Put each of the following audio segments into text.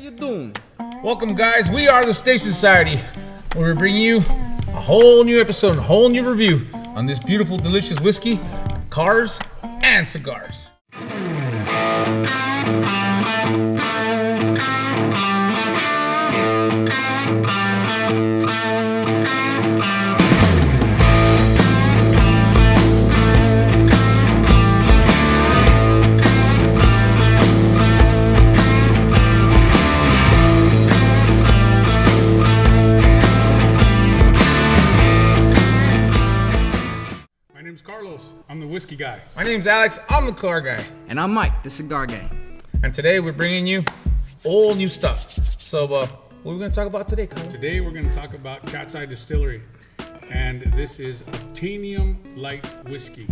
you doing? Welcome, guys. We are the Stave Society, where we bring you a whole new episode, a whole new review on this beautiful, delicious whiskey, cars, and cigars. Carlos, I'm the whiskey guy. My name's Alex. I'm the car guy. And I'm Mike, the cigar guy. And today we're bringing you all new stuff. So, what are we going to talk about today, Carlos? Today we're going to talk about Cat's Eye Distillery. And this is Obtanium Light whiskey.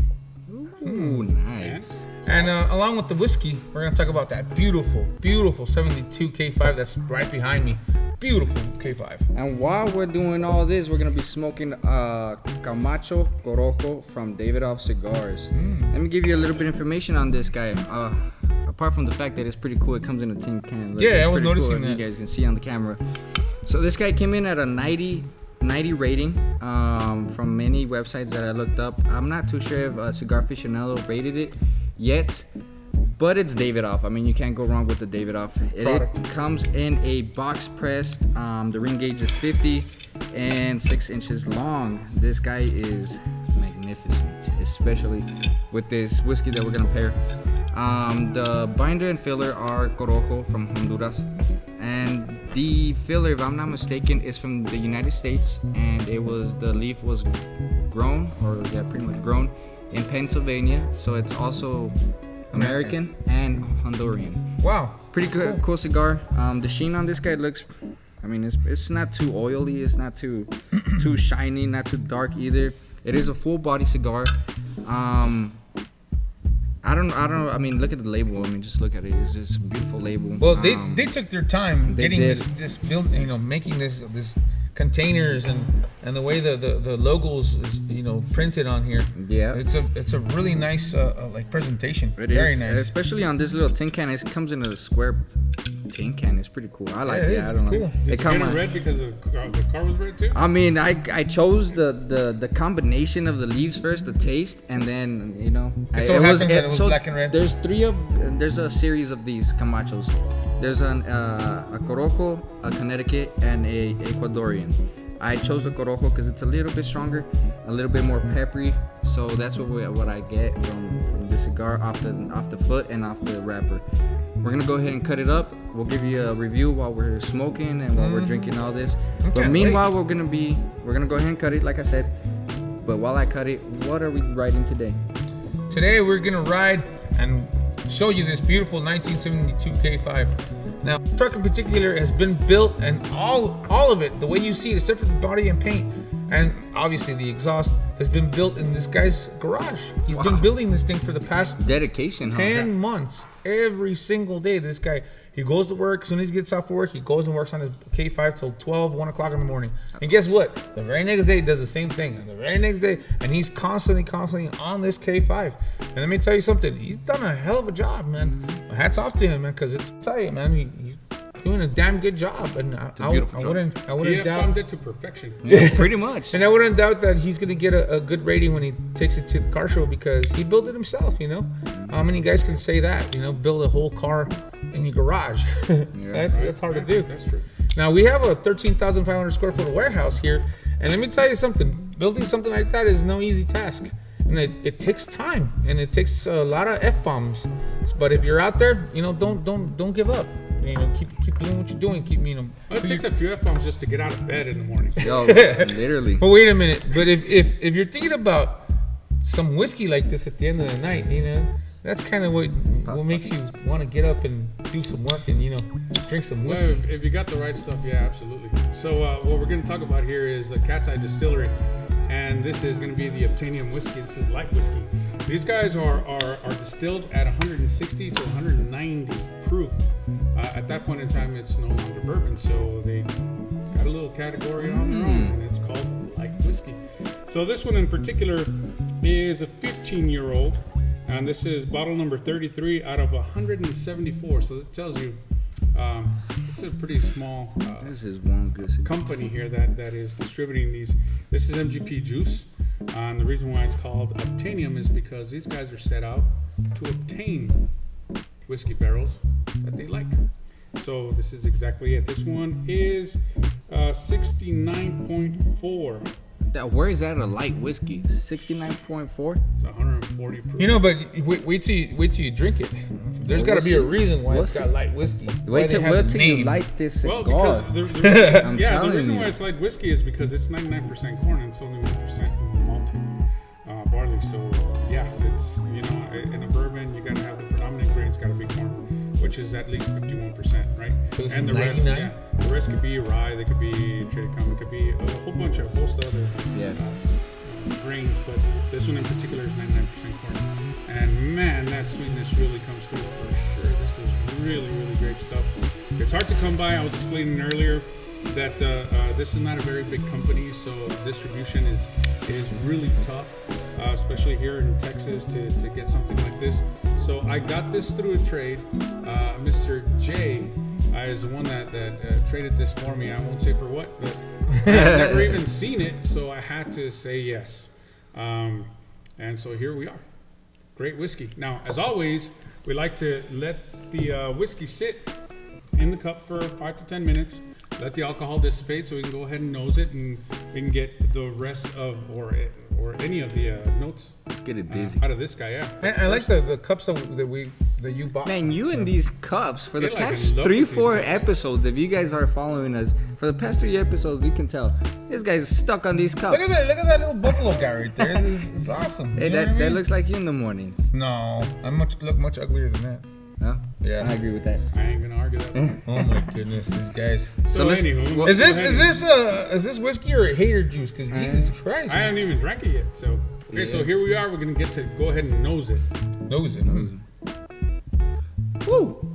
Ooh, nice. And along with the whiskey, we're going to talk about that beautiful, beautiful 72 K5 that's right behind me. Beautiful K5. And while we're doing all this, we're gonna be smoking Camacho Corojo from Davidoff Cigars. Let me give you a little bit of information on this guy. Apart from the fact that it's pretty cool, it comes in a tin can. Look, yeah, I was pretty noticing cool, that. You guys can see on the camera. So this guy came in at a 90 rating from many websites that I looked up. I'm not too sure if Cigar Aficionado rated it yet. But it's Davidoff. I mean, you can't go wrong with the Davidoff. It comes in a box pressed. The ring gauge is 50 and 6 inches long. This guy is magnificent, especially with this whiskey that we're gonna pair. The binder and filler are Corojo from Honduras, and the filler, if I'm not mistaken, is from the United States, and the leaf was grown, pretty much grown in Pennsylvania. So it's also American and Honduran. Wow. Pretty cool cigar. The sheen on this guy looks, I mean, it's not too oily, it's not too shiny, not too dark either. It is a full body cigar. I mean, look at the label. I mean, just look at it. It's just a beautiful label. Well, they took their time getting did. this build, making this containers and the way the logos is printed on here. Yeah, it's a really nice like presentation. It Very is, nice, especially on this little tin can. It comes in a square tin can. It's pretty cool. I like it. I don't know. Cool. Did you get it red because the car was red too? I mean, I chose the combination of the leaves first, the taste, and then it was black and red. There's a series of these Camachos. There's a Corojo, a Connecticut, and a Ecuadorian. I chose the Corojo because it's a little bit stronger, a little bit more peppery. So that's what I get from the cigar off the foot and off the wrapper. We're gonna go ahead and cut it up. We'll give you a review while we're smoking and while we're drinking all this. But meanwhile, we're gonna go ahead and cut it, like I said. But while I cut it, what are we riding today? Today we're gonna ride and show you this beautiful 1972 K5. Now, the truck in particular has been built, and all of it, the way you see it, except for the body and paint, and obviously the exhaust, has been built in this guy's garage. He's been building this thing for the past dedication 10 months. Every single day, this guy, he goes to work. As soon as he gets off work, he goes and works on his K5 till 12, 1 o'clock in the morning. And guess what? The very next day, he does the same thing. And the very next day, and he's constantly on this K5. And let me tell you something. He's done a hell of a job, man. Hats off to him, man, because it's, I tell you, man, he's doing a damn good job. And I wouldn't doubt it to perfection. Yeah, pretty much. And I wouldn't doubt that he's gonna get a good rating when he takes it to the car show, because he built it himself. How many guys can say that? Build a whole car in your garage. That's hard to do. That's true. Now we have a 13,500 square foot warehouse here, and let me tell you something. Building something like that is no easy task, and it takes time, and it takes a lot of f-bombs. But if you're out there, don't give up. Keep doing what you're doing. It takes a few f-bombs just to get out of bed in the morning. Yo, literally. But wait a minute. But if you're thinking about some whiskey like this at the end of the night, that's kind of what makes you want to get up and do some work and drink some whiskey. Well, if you got the right stuff, yeah, absolutely. So what we're going to talk about here is the Cat's Eye Distillery, and this is going to be the Obtanium whiskey. This is light whiskey. These guys are distilled at 160 to 190 proof. At that point in time, it's no longer bourbon, so they got a little category on their own, and it's called light whiskey. So this one in particular is a 15-year-old, and this is bottle number 33 out of 174. So it tells you It's a pretty small This is one good cigar. company here that is distributing these. This is MGP Juice. And the reason why it's called Obtanium is because these guys are set out to obtain whiskey barrels that they like. So this is exactly it. This one is 69.4. Where is that a light whiskey? 69.4. It's 140 proof. You know, but wait till you drink it. There's got to be a reason why it's got light whiskey. Wait till you light this cigar. Well, because I'm the telling reason you. why it's light whiskey is because it's 99% corn and it's only 1% malted barley. So yeah, it's in a bourbon you gotta have the predominant grains gotta be corn, which is at least 51%, right? So this And is the rest, 99? the rest could be rye, they could be triticum, it could be a whole bunch of host other grains, but this one in particular is 99% corn. And man, that sweetness really comes through for sure. This is really, really great stuff. It's hard to come by. I was explaining earlier that this is not a very big company, so distribution is really tough, especially here in Texas to get something like this. So I got this through a trade. Mr. J is the one that traded this for me. I won't say for what, but I've never even seen it, so I had to say yes. And so here we are. Great whiskey. Now, as always, we like to let the whiskey sit in the cup for 5 to 10 minutes. Let the alcohol dissipate so we can go ahead and nose it, and we can get the rest of or any of the notes Get it dizzy. out of this guy. Yeah. I like the cups that you bought. Man, you in these cups for the You're like past in love with these 3-4 cups. episodes. If you guys are following us for the past 3 episodes, you can tell this guy's stuck on these cups. Look at that little buffalo guy right there. It's awesome. Hey, You know what I that mean? looks like you in the mornings. No, I look much uglier than that. No? Yeah. I agree with that. I ain't gonna argue that. Oh my goodness, these guys. So let's- anywho, well, Is go this ahead is this whiskey or hater juice? Because Jesus Christ, I haven't even drank it yet. So okay, so here we are. We're gonna get to go ahead and nose it. knows it. Woo!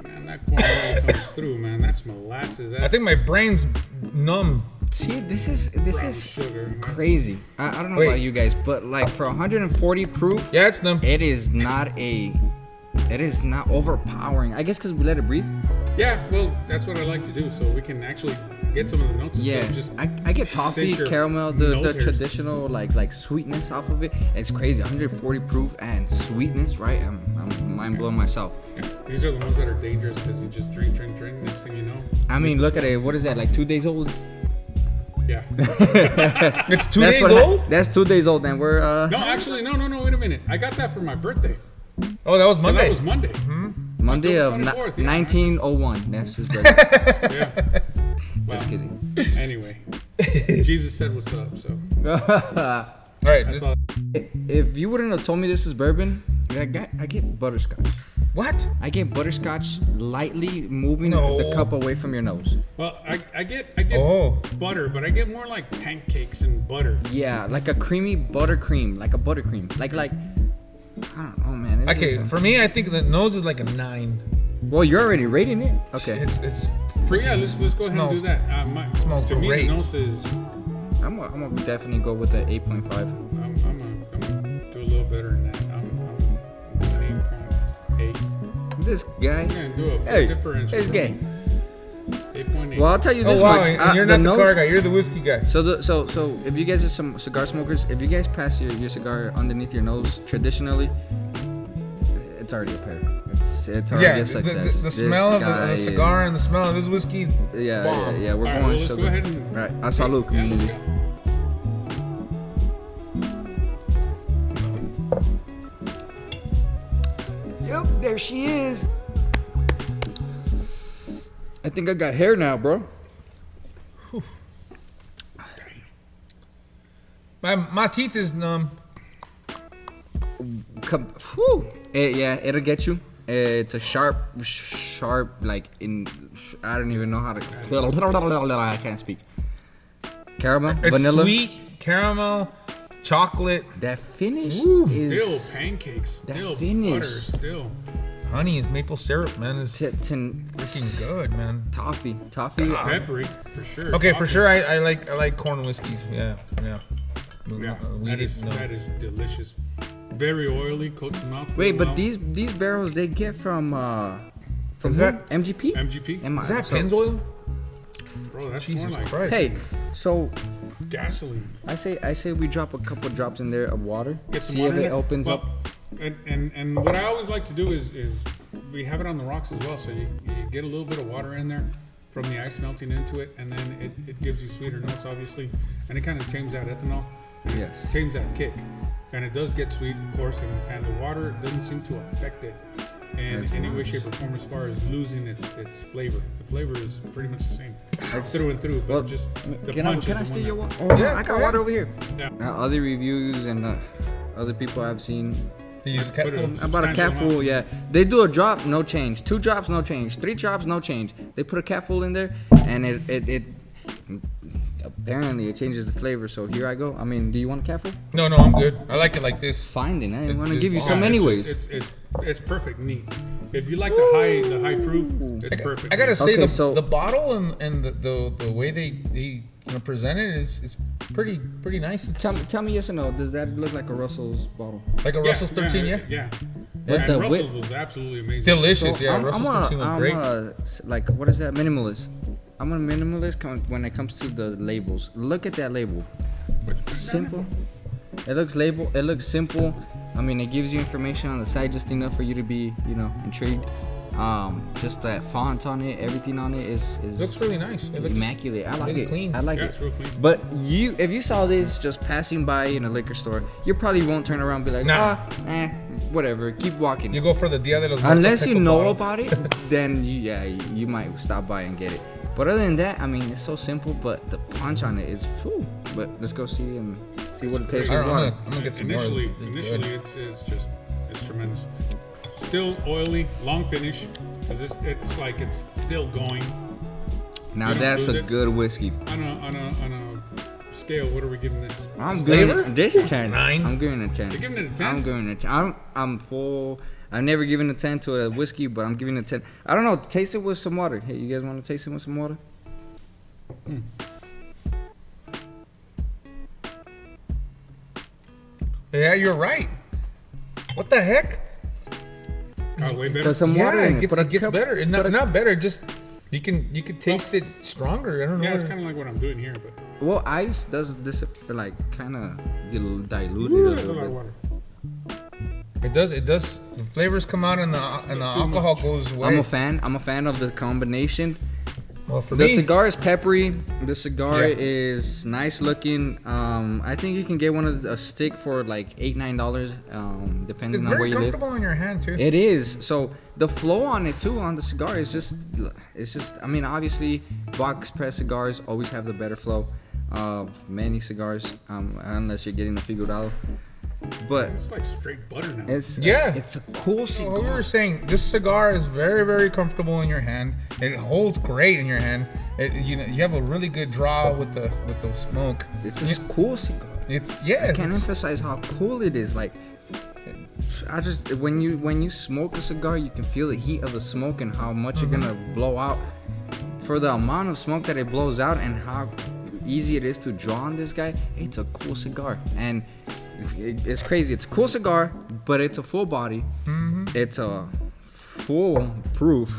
Man, that corn really comes through, man. That's molasses. That's I think my brain's numb. See, this is brown sugar. crazy. I don't know Wait. about you guys, but like for 140 proof, Yeah, it's numb. it is not overpowering. I guess because we let it breathe. Yeah, well, that's what I like to do, so we can actually get some of the notes. Yeah, instead of just I get toffee, sit your caramel, nose the hairs. traditional like sweetness off of it. It's crazy, 140 proof and sweetness, right? I'm mind blown myself. Yeah, these are the ones that are dangerous because you just drink. Next thing you know, I mean, look at it. What is that? Like 2 days old? yeah. It's 2 That's days what old. That's 2 days old, and we're No, actually, no. Wait a minute. I got that for my birthday. Oh, that was So Monday. that was Monday. Monday of October 24th, yeah. 1901. That's his birthday. Yeah. Just Well, kidding. anyway, Jesus said what's up. So All right. that's all. If you wouldn't have told me this is bourbon, I get butterscotch. What? I get butterscotch lightly moving No. the cup away from your nose. Well, I get Oh. butter, but I get more like pancakes and butter. Yeah, like a creamy buttercream, like a buttercream, like I don't know, man. This Okay, is for me, I think the nose is like a 9. well, you're already rating it. Okay, It's So freaking. yeah, let's go ahead and do that. smells to me, great. the nose is. I'm gonna definitely go with the 8.5. I'm gonna do a little better than that. I'm 8.8. This guy, I'm gonna do a hey, differential. this guy. 8.8. Well, I'll tell you Oh this wow, much. and you're not the nose- car guy. You're the whiskey guy. So so if you guys are some cigar smokers, if you guys pass your cigar underneath your nose traditionally, it's already a pair. It's already Yeah, a success. the This smell of guy the is- cigar and the smell of this whiskey. Yeah, bomb. yeah, we're All right, going well, let's so go good. ahead and. All right, a salud, Yeah, let's community. go. Yep, there she is. I think I got hair now, bro. My teeth is numb. Whew. Yeah, it'll get you. It's a sharp, like I don't even know how to. I can't speak. Caramel, It's vanilla. sweet, caramel, chocolate, That finish Ooh. is Still pancakes, that still finish. butter, still. honey, and maple syrup, man. Is freaking freaking good, man. toffee. Peppery, for sure. Okay, for Coffee. sure. I like corn whiskeys. Yeah. Yeah, Weeded, that is delicious. Very oily, coats the mouth. Wait, really but well. these barrels they get from From Is who? that- MGP? MGP. Am I- Is that so- Pennzoil? Bro, that's Jesus more like Christ. Hey, so gasoline. I say we drop a couple drops in there of water. Get some See water if in it there. opens Well, up. And what I always like to do is we have it on the rocks as well. So you get a little bit of water in there from the ice melting into it, and then it gives you sweeter notes, obviously, and it kind of tames that ethanol. And Yes. It tames that kick, and it does get sweet, of course, and the water doesn't seem to affect it in That's any way, nice. shape, or form as far as losing its flavor. The flavor is pretty much the same That's- through and through, but Well, just the can I punch is the steal one your that- water? Oh, Yeah, I go got ahead. water over here. Yeah. Other reviews and other people I've seen You use a cat Put it full? in. about a Substantial cat full. amount. Yeah, they do a drop, no change. 2 drops, no change. 3 drops, no change. They put a cat full in there, and it apparently it changes the flavor. So here I go. I mean, do you want a cat full? No, I'm good. I like it like this. Finding. I It's want to just give you bomb. some Yeah, anyways. It's perfect neat. If you like the high proof, it's perfect. I gotta say Okay, so- the bottle and the way they present it is pretty nice. It's Tell me yes or no. Does that look like a Russell's bottle? like a Russell's 13, yeah. Yeah. But And the Russell's whip- was absolutely amazing. Delicious, So yeah. I'm Russell's a- 13 was I'm great. a, like, what is that? Minimalist. I'm a minimalist when it comes to the labels. Look at that label. Simple. It looks label. It looks simple. I mean, it gives you information on the side just enough for you to be, intrigued. Just that font on it, everything on it is Looks really nice. It looks immaculate. I like really it. clean. I like Yeah, it. it's real clean. But if you saw this just passing by in a liquor store, you probably won't turn around and be like, Nah. whatever, keep walking. You go for the Dia de los Muertos Unless type you of know bottle. about it, then you might stop by and get it. But other than that, I mean, it's so simple, but the punch on it is, whew. But let's go see what it tastes I like. don't know, I'm gonna get some more. Initially, It's good. it's tremendous. Still oily, long finish. 'Cause it's still going. Now You don't that's lose a it. good whiskey. On a scale, what are we giving this? I'm Flavor? giving this a 10. 9. I'm giving it a 10. You're giving it a 10? I'm giving it a 10. I'm full. I've never given a 10 to a whiskey, but I'm giving it a 10. I don't know. Taste it with some water. Hey, you guys want to taste it with some water? Yeah, you're right. What the heck? Way better. Put some water in it it. gets, Put a it gets cup- better. put a- Not better. Just you can taste it stronger. I don't know. Yeah, it's kind of like what I'm doing here, but Well, ice does this like kind of dilute it Ooh, a that's a lot little of bit. water. It does. It does. The flavors come out and the alcohol much. goes away. I'm a fan of the combination. Well, for The me, cigar is peppery. The cigar Yeah. is nice looking. I think you can get a stick for like $8-9, depending it's on where very you live. comfortable in your hand too. It is. So the flow on it too on the cigar is just. I mean, obviously, box press cigars always have the better flow of many cigars, unless you're getting a figurado. But It's like straight butter now. it's a cool So what we cigar. were saying, this cigar is very, very comfortable in your hand. It holds great in your hand. You have a really good draw with the smoke. It's a cool cigar. I can't It's, emphasize how cool it is. Like, I just when you smoke a cigar, you can feel the heat of the smoke and how much you're gonna blow out. For the amount of smoke that it blows out and how easy it is to draw on this guy, it's a cool cigar. And it's crazy. It's a cool cigar, but it's a full body. It's a foolproof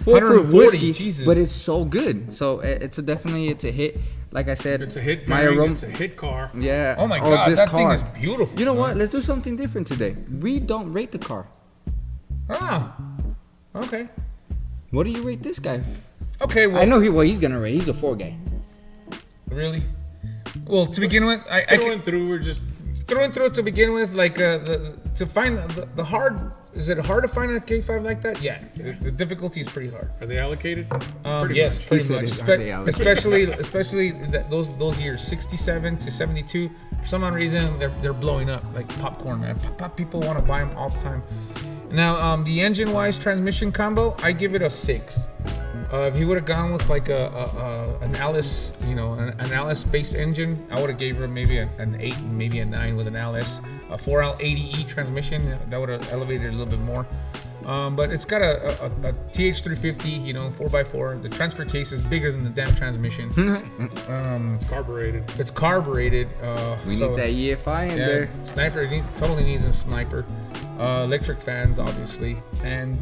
140, whiskey, Jesus. but it's so good. So it's definitely a hit. Like I said, It's a hit my pairing, aroma. it's a hit car. Yeah. oh my god, this that car. thing is beautiful. You know what? Let's do something different today. We don't rate the car. Ah, okay. What do you rate this guy? Okay, well, I know he's gonna rate. He's a 4 guy. really. Well, to begin with, I Going through, we're just through and through to begin with, like to find the hard. Is it hard to find a K5 like that? Yeah, the difficulty is pretty hard. are they allocated? Yes, much. pretty said much. it's hard to allocate. Especially those years, 67 to 72. For some odd reason, they're blowing up like popcorn, man. People want to buy them all the time. Now, the engine-wise transmission combo, I give it a 6. If he would have gone with like an Alice, an Alice-based engine, I would have gave her maybe an 8, maybe a 9 with an Alice. A 4L 80E transmission, that would have elevated it a little bit more. But it's got a TH350, 4x4. The transfer case is bigger than the damn transmission. It's carbureted. It's carbureted. We need that EFI in there. Sniper totally needs a sniper. Electric fans, obviously, and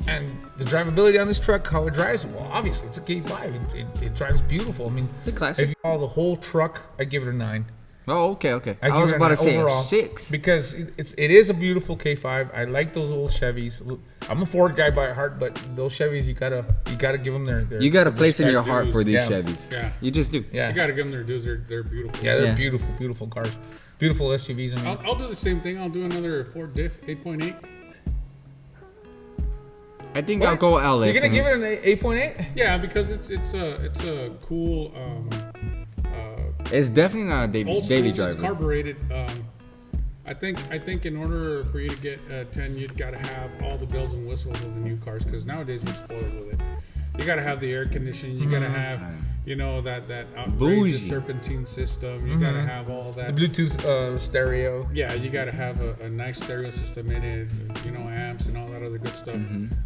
And the drivability on this truck, how it drives, well, obviously it's a K5. It drives beautiful. I mean, It's a classic. if you call the whole truck, I give it a 9. Oh, okay. I give was it about an to say overall, a 6. because it is a beautiful K5. I like those old Chevys. I'm a Ford guy by heart, but those Chevys you gotta give them their You got a place in respect. your heart for these Yeah. Chevys. Yeah. You just do. Yeah, You gotta give them their dues. They're beautiful. yeah, they're Yeah. beautiful, beautiful cars, beautiful SUVs. I mean, I'll do the same thing. I'll do another Ford Diff 8.8. I think What? I'll go LS. You're gonna give it an 8.8? Yeah, because it's a cool It's definitely not a old school. daily It's driver. carbureted. I think in order for you to get a 10, you've got to have all the bells and whistles of the new cars, because nowadays we're spoiled with it. You got to have the air conditioning. You got to have, that outrageous Bougie. serpentine system. You got to have all The that. Bluetooth stereo. Yeah, you got to have a nice stereo system in it, amps and all that other good stuff.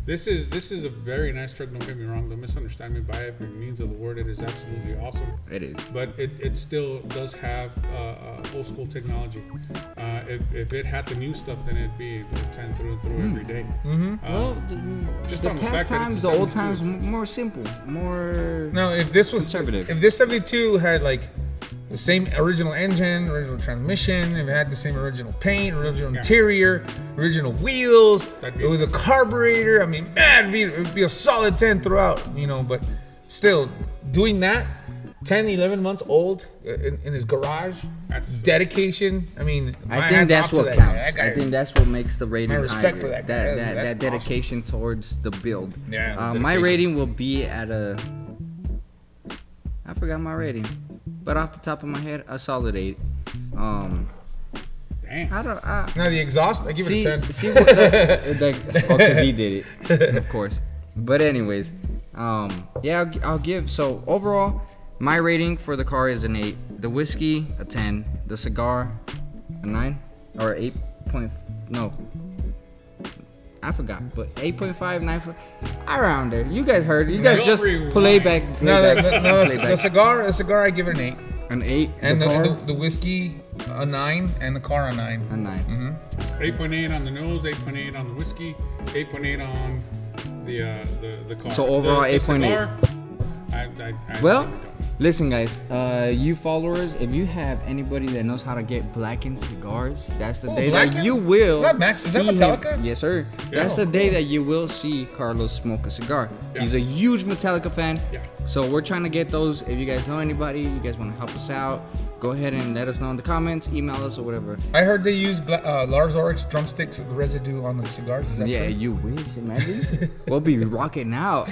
This is a very nice truck. Don't get me wrong. Don't misunderstand me by every means of the word. It is absolutely awesome. It is. But it still does have old school technology. If it had the new stuff, then it'd be a 10 through and through every day. Well, Just the on the past fact that times, it's the a old 72. times, more simple, more. No, if this was Conservative. if this 72 had like the same original engine, original transmission, if it had the same original paint, original interior, original wheels, That'd be with a carburetor, I mean, man, it'd be a solid 10 throughout, but still doing that, 10, 11 months old in his garage, That's dedication. I mean, my I think hats that's off to what that guy. counts. That guy I think is- that's what makes the rating My respect higher. for that guy. That That's awesome. dedication towards the build. Yeah, the my dedication. rating will be at a. I forgot my rating, but off the top of my head, a solid 8. Damn. I don't. Now the exhaust, I give See, it a 10. see what because he did it, of course. But anyways, yeah, I'll give. So overall, my rating for the car is an 8. The whiskey a 10. The cigar a 9 or 8 point. No, I forgot. But 8.5, 9. Around there. You guys heard it. You guys Don't just rewind. play back. The cigar, I give it an 8. An 8. And the car the whiskey, a 9, and the car, a 9. a 9. 8.8 on the nose, 8.8 on the whiskey, 8.8 on the car. So overall, The 8.8. cigar, I Well, really don't. listen, guys. You followers, if you have anybody that knows how to get blackened cigars, that's the day that blackened? you will Is that Max- is that see him. Metallica? Yes, sir. That's the day that you will see Carlos smoke a cigar. Yeah. He's a huge Metallica fan. Yeah. So we're trying to get those. If you guys know anybody, you guys want to help us out, go ahead and let us know in the comments, email us or whatever. I heard they use Lars Ulrich's drumsticks, the residue on the cigars. Is that Yeah, true? you wish. Imagine. We'll be rocking out.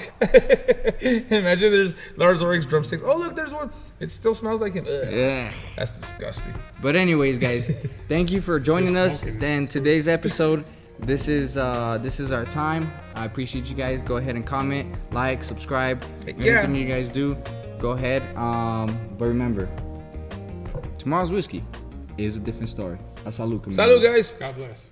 Imagine there's Lars Ulrich's drumsticks. Oh, look, there's one. It still smells like him. Ugh. Yeah. That's disgusting. But anyways, guys, thank you for joining You're us. smoking. Then today's episode, this is our time. I appreciate you guys. Go ahead and comment, like, subscribe. Yeah. Anything you guys do, go ahead. But remember, tomorrow's whiskey is a different story. A salud, community. Salud, guys. God bless.